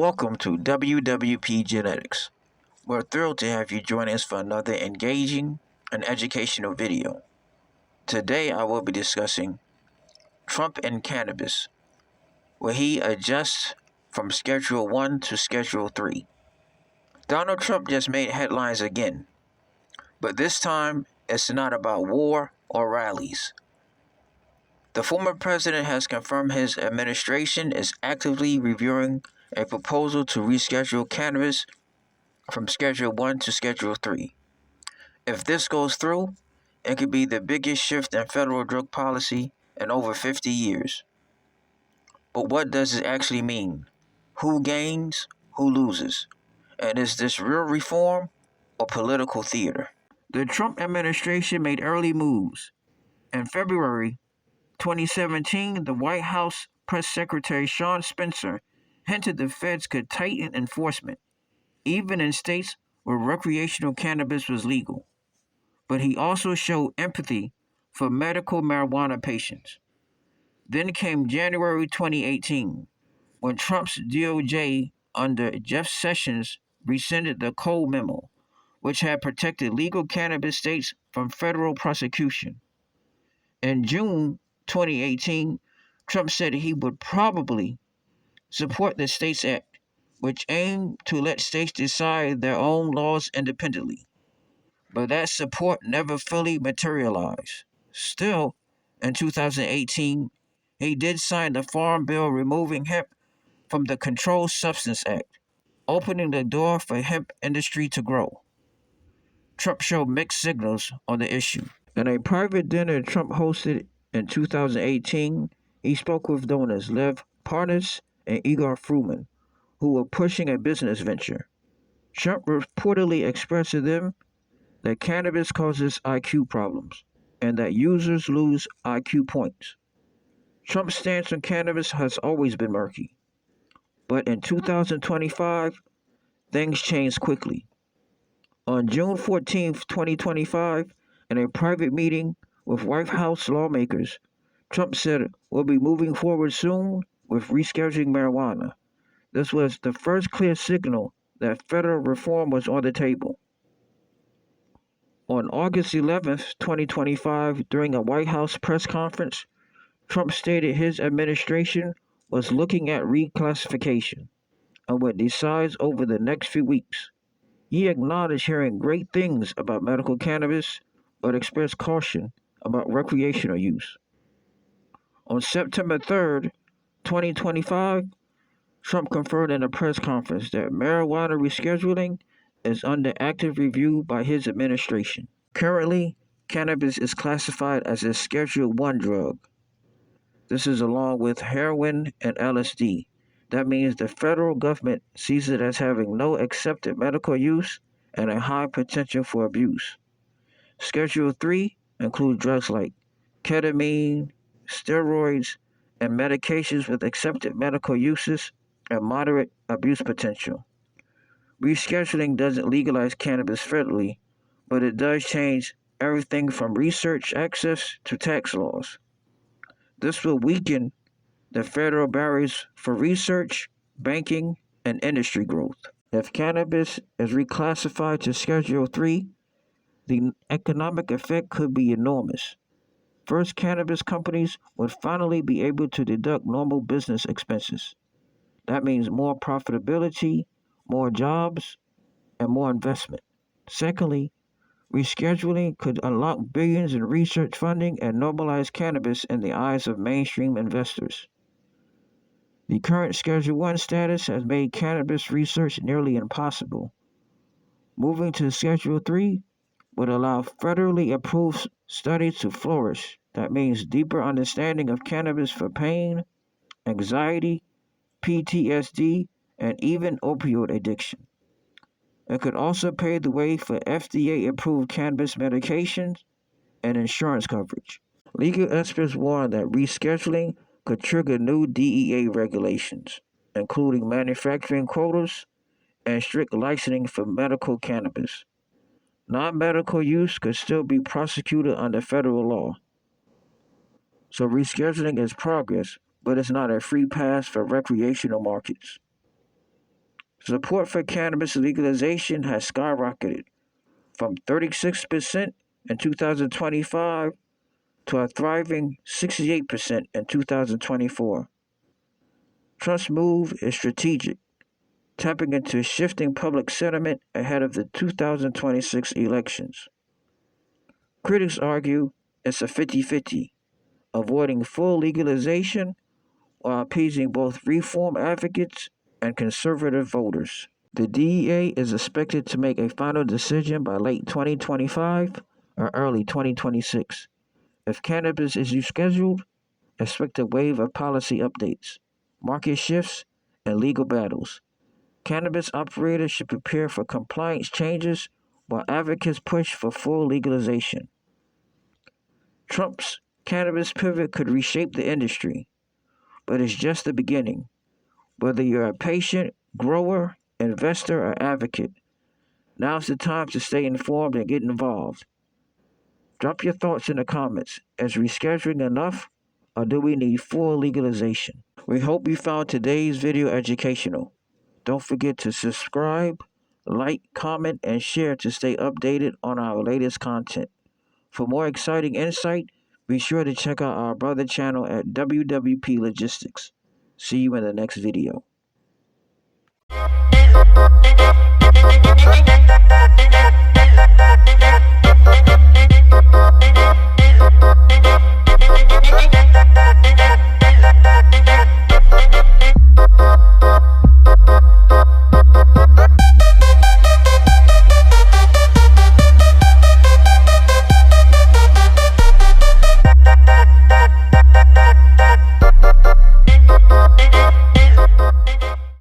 Welcome to WWP Genetics. We're thrilled to have you join us for another engaging and educational video. Today I will be discussing Trump and cannabis, where he adjusts from Schedule 1 to Schedule 3. Donald Trump just made headlines again, but this time it's not about war or rallies. The former president has confirmed his administration is actively reviewing a proposal to reschedule cannabis from Schedule 1 to Schedule 3. If this goes through, it could be the biggest shift in federal drug policy in over 50 years. But what does it actually mean? Who gains? Who loses? And is this real reform or political theater? The Trump administration made early moves. In February 2017, the White House Press Secretary Sean Spicer hinted the feds could tighten enforcement, even in states where recreational cannabis was legal. But he also showed empathy for medical marijuana patients. Then came January 2018, when Trump's DOJ under Jeff Sessions rescinded the Cole memo, which had protected legal cannabis states from federal prosecution. In June 2018, Trump said he would probably support the States Act, which aimed to let states decide their own laws independently. But that support never fully materialized. Still, in 2018, he did sign the Farm Bill removing hemp from the Controlled Substance Act, opening the door for hemp industry to grow. Trump showed mixed signals on the issue. In a private dinner Trump hosted in 2018, he spoke with donors Lev Parnas and Igor Fruman, who were pushing a business venture. Trump reportedly expressed to them that cannabis causes IQ problems and that users lose IQ points. Trump's stance on cannabis has always been murky. But in 2025, things changed quickly. On June 14, 2025, in a private meeting with White House lawmakers, Trump said we'll be moving forward soon with rescheduling marijuana. This was the first clear signal that federal reform was on the table. On August 11, 2025, during a White House press conference, Trump stated his administration was looking at reclassification and would decide over the next few weeks. He acknowledged hearing great things about medical cannabis, but expressed caution about recreational use. On September 3, 2025, Trump confirmed in a press conference that marijuana rescheduling is under active review by his administration. Currently, cannabis is classified as a Schedule 1 drug. This is along with heroin and LSD. That means the federal government sees it as having no accepted medical use and a high potential for abuse. Schedule 3 includes drugs like ketamine, steroids, and medications with accepted medical uses and moderate abuse potential. Rescheduling doesn't legalize cannabis federally, but it does change everything from research access to tax laws. This will weaken the federal barriers for research, banking, and industry growth. If cannabis is reclassified to Schedule 3, the economic effect could be enormous. First, cannabis companies would finally be able to deduct normal business expenses. That means more profitability, more jobs, and more investment. Secondly, rescheduling could unlock billions in research funding and normalize cannabis in the eyes of mainstream investors. The current Schedule 1 status has made cannabis research nearly impossible. Moving to Schedule 3 would allow federally approved studies to flourish. That means deeper understanding of cannabis for pain, anxiety, PTSD, and even opioid addiction. It could also pave the way for FDA-approved cannabis medications and insurance coverage. Legal experts warn that rescheduling could trigger new DEA regulations, including manufacturing quotas and strict licensing for medical cannabis. Non-medical use could still be prosecuted under federal law. So rescheduling is progress, but it's not a free pass for recreational markets. Support for cannabis legalization has skyrocketed from 36% in 2025 to a thriving 68% in 2024. Trump's move is strategic, tapping into shifting public sentiment ahead of the 2026 elections. Critics argue it's a 50-50, avoiding full legalization while appeasing both reform advocates and conservative voters. The DEA is expected to make a final decision by late 2025 or early 2026. If cannabis is rescheduled, expect a wave of policy updates, market shifts, and legal battles. Cannabis operators should prepare for compliance changes while advocates push for full legalization. Trump's cannabis pivot could reshape the industry, but it's just the beginning. Whether you're a patient, grower, investor, or advocate, now's the time to stay informed and get involved. Drop your thoughts in the comments. Is rescheduling enough, or do we need full legalization? We hope you found today's video educational. Don't forget to subscribe, like, comment, and share to stay updated on our latest content. For more exciting insight, be sure to check out our brother channel at WWP Logistics. See you in the next video.